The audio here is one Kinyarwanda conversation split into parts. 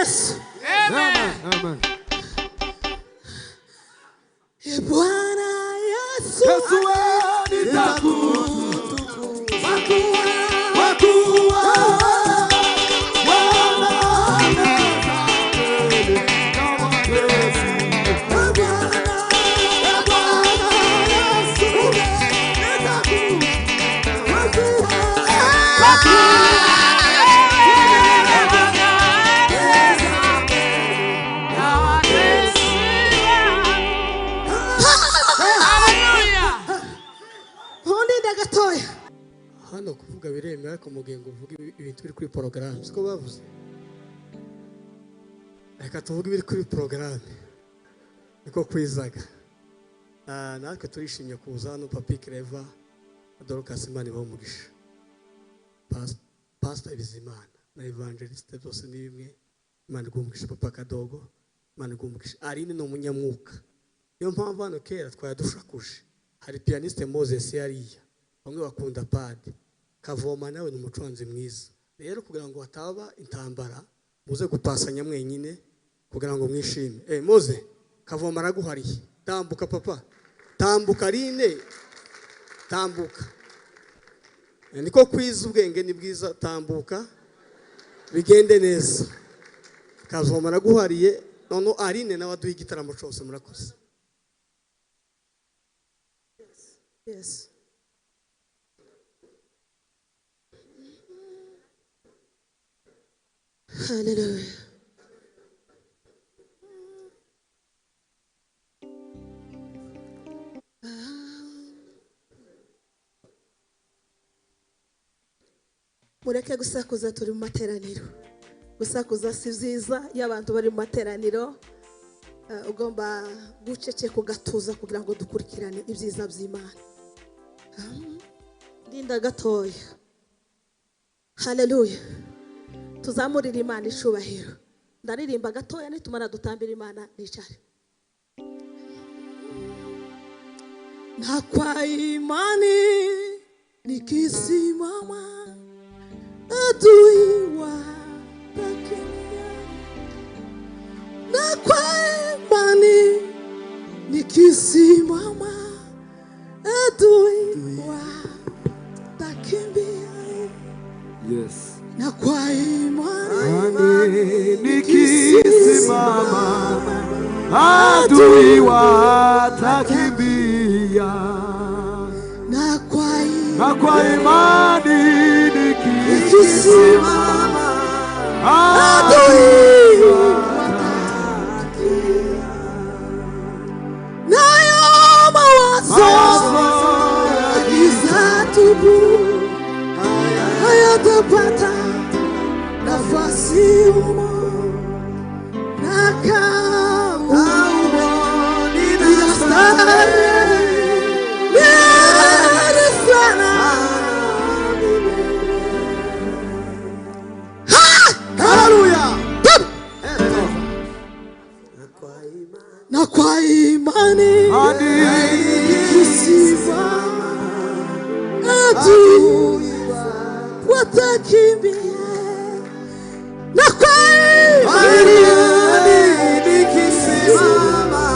Yesu. Amen. Amen. Bwana Yesu. Yesu hano kuvuga biremera ariko mugengo uvuga ibintu biri kuri porogaramu siko bavuze. Reka tuvuge ibiri kuri porogaramu niko kwizaga. Natwe turishimye kuza hano Papi Clever Dorcas Imana ibamugisha, Pastor Bizimana na Evangeliste bose ni bimwe. Imana igumugisha Papa Kadogo, Imana igumugisha. Arine no munyamwuka, niyo mpamvu hano kera twayadushakuje. Hari pianiste Moses yariya, bamwe bakunda padi. Kavoma nawe ni umucuranzi mwiza. Rero kugira ngo hataba intambara muze gupasanya mwenyine kugira ngo mwishime. Moze Kavoma araguhariye, tambuka papa, tambuka Rine, tambuka. Niko kwiza ubwenge ni bwiza, tambuka bigende neza. Kavoma araguhariye, none Arine nawe aduha igitaramo cyose murakoze. Yes. Hallelujah. Mureke gusakuza, turi mu materaniro. Gusakuza si byiza iyo abantu bari mu materaniro. Ugomba guceceka ugatuza kugira ngo dukurikirane ibyiza by'Imana. Ndinda gatoya. Hallelujah. Tuzamurira Imana icubahiro. Ndaririmba gatoya nitumara dutambira Imana nicare. Na kwa imani nikisimama adui watakimbia. Na kwa imani nikisimama adui watakimbia. Yes. Na kwa imani nikisimama adui watakimbia. Na kwa imani nikisimama adui watakimbia. Nayo mawazo ya giza tubu hayatapata nafasi humo. Na kama ninastahili sana. Hallelujah. Na kwa imani nikisimama adui watakimbia. Na kwa imani nikisimama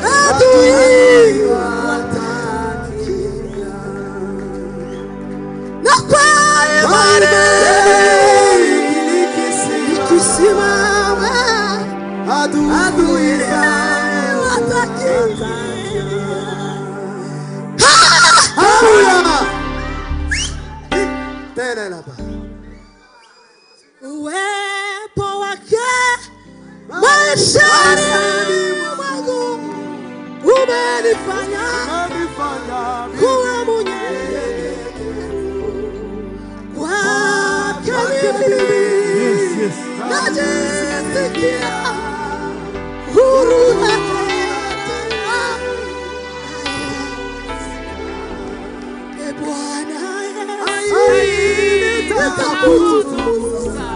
adui watakimbia. Na kwa imani nikisimama adui watakimbia. Hallelujah. Uwepo wake maishani mwangu umenifanya kuwa mnyenyekevu. Kwake mimi najisikia huru na tena. Bwana nitakutukuza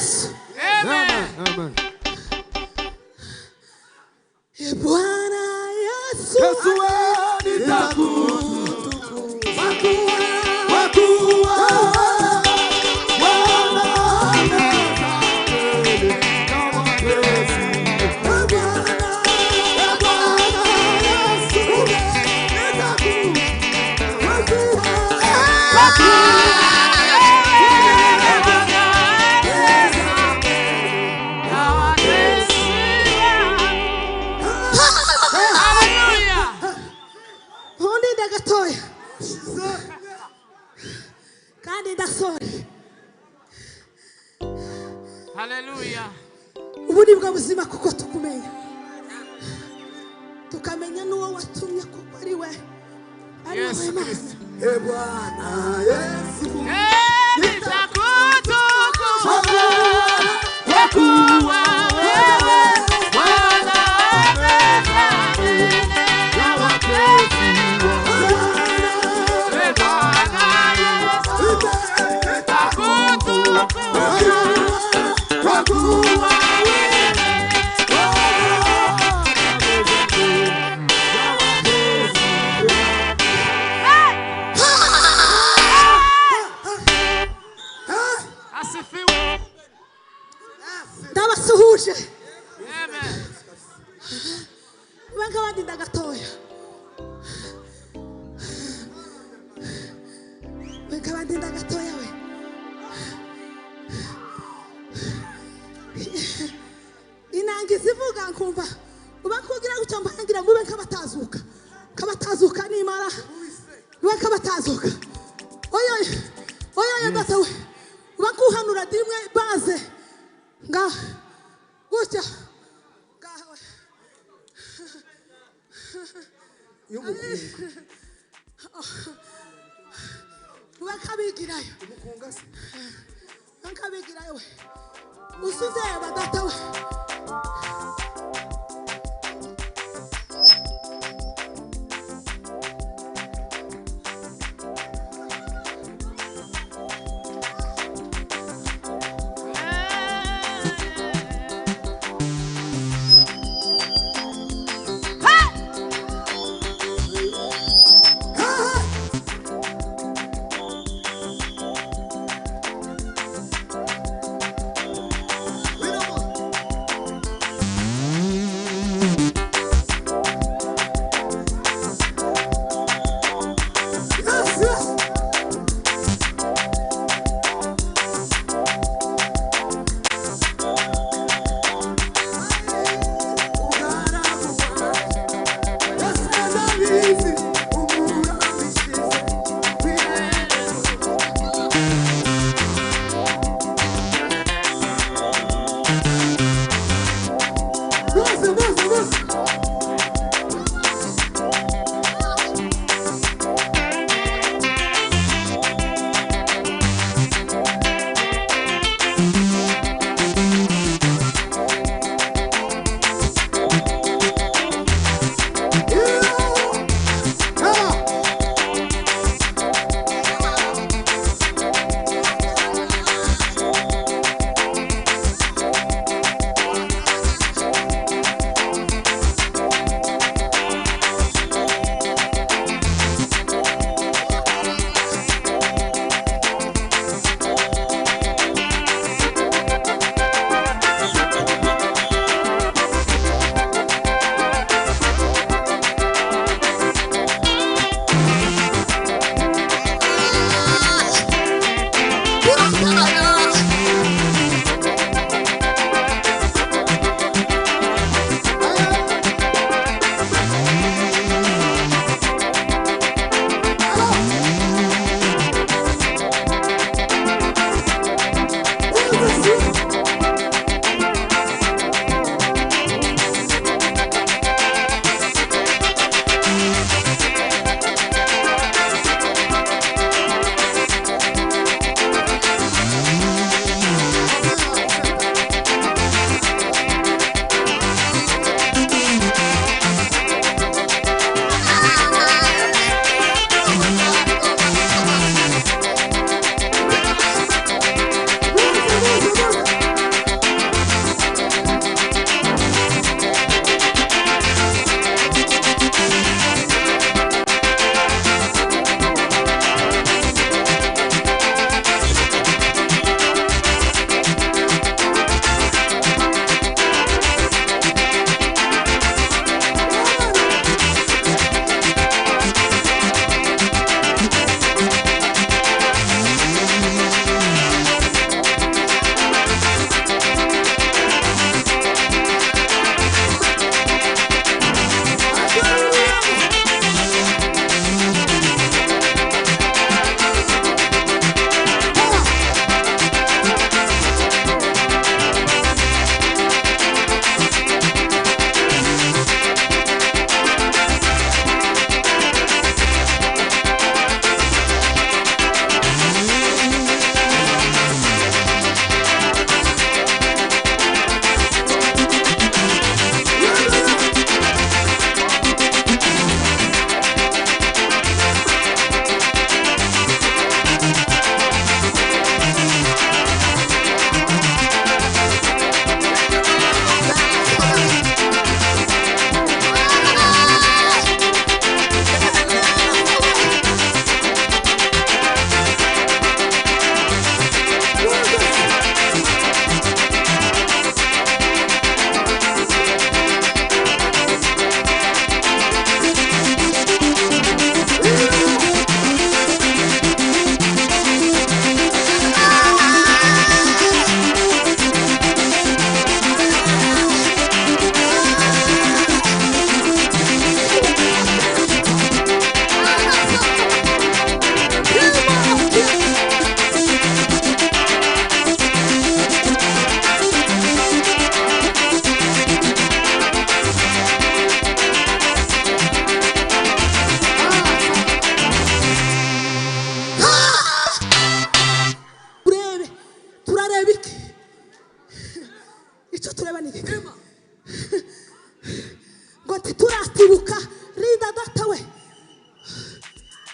Yesu. Amen. Bwana Yesu. Yesu wewe nitakutukuza. Wakuwa. Hallelujah. Ubuni bwa buzima kuko tukumenya. Tukamenya nuwo watumye kuko ari we. Yes, Kristo. Bwana Yesu. Nitakutukuza. Wakuwa wewe Bwana Ndabasuhuje. Amen. Bangabandi ndagatoya. Bangabandi ndagatoya we. Inangi zivuga nkumva ubakugira guca mbangira mube nkabatazuka. Kabatazuka nimara. Mube nkabatazuka. Oyo ndatawe. Ubakuhanura dimwe baze. Nga gutya ngawe y'umukungu bakabigirayo umukunga se bakabigirayo usuze badatawe icyo tureba ni iki ngo tituratibuka rinda data we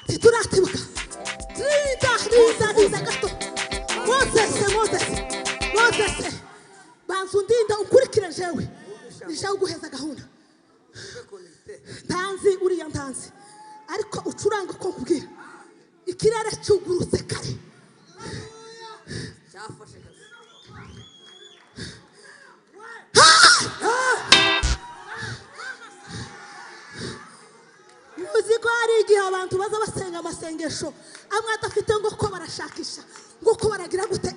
tituratibuka rinda gato Moses banzu ndinda ukurikire jewe nishaho guheza gahunda ntanzi uriya ntanzi ariko ucuranga ko nkubwira ikirere cyugurutse kare cyafashe muziko hari igihe abantu baza basenga amasengesho amwe adafite ngo ko barashakisha ngo ko baragira gute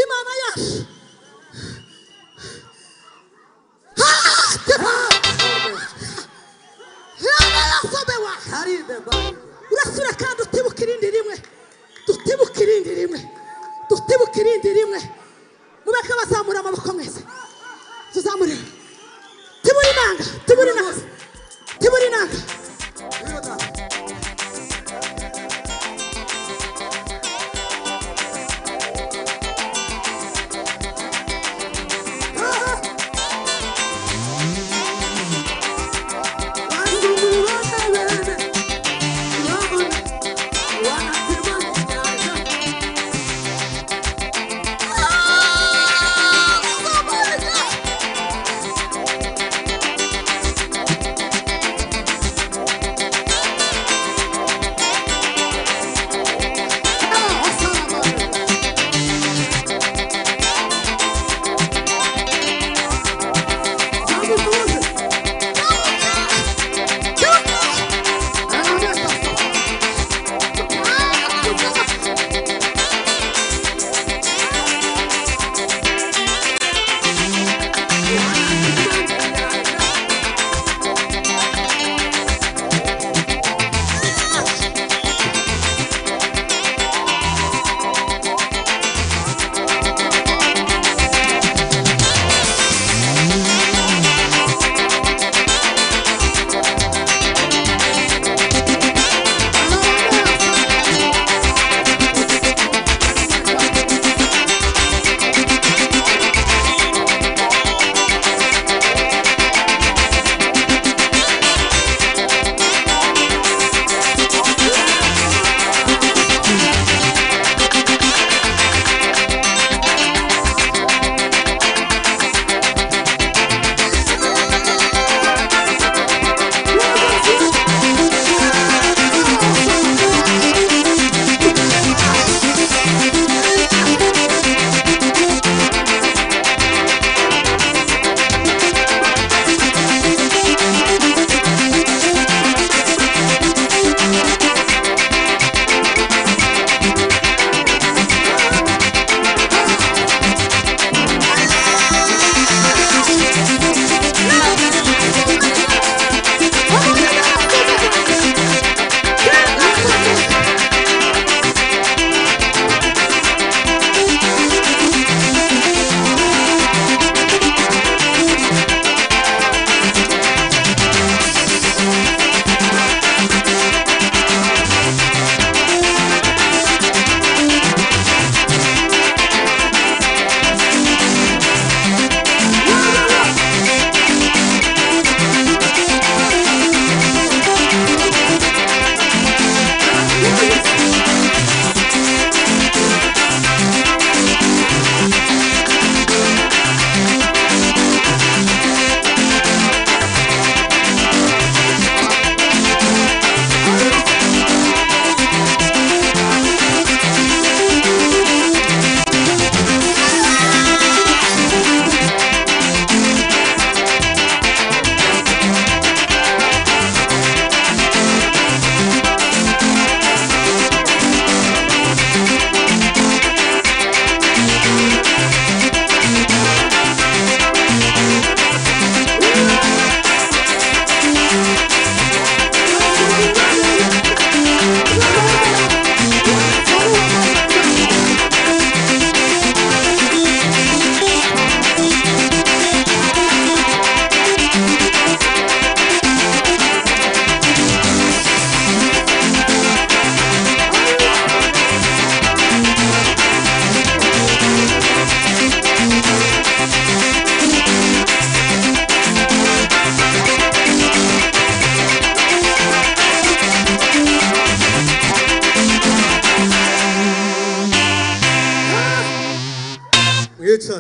imana yacu urasura kandi utibuka irindi rimwe mubeke bazamura amaboko mwese tuzamurire tibura inanga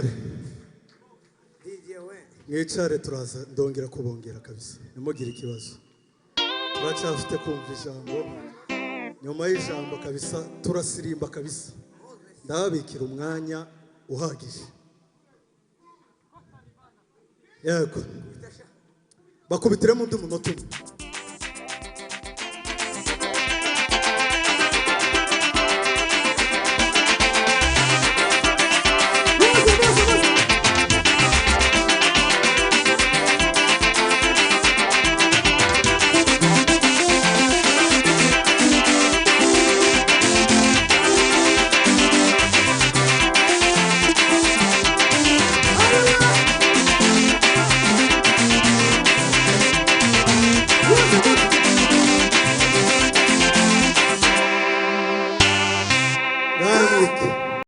mwicare mwicare turaza ndongera kubongera kabisa nimugire ikibazo turacyafite kumva ijambo nyuma y'ijambo kabisa turasirimba kabisa ndababikira umwanya uhagije yego bakubitiremo undi munota umwe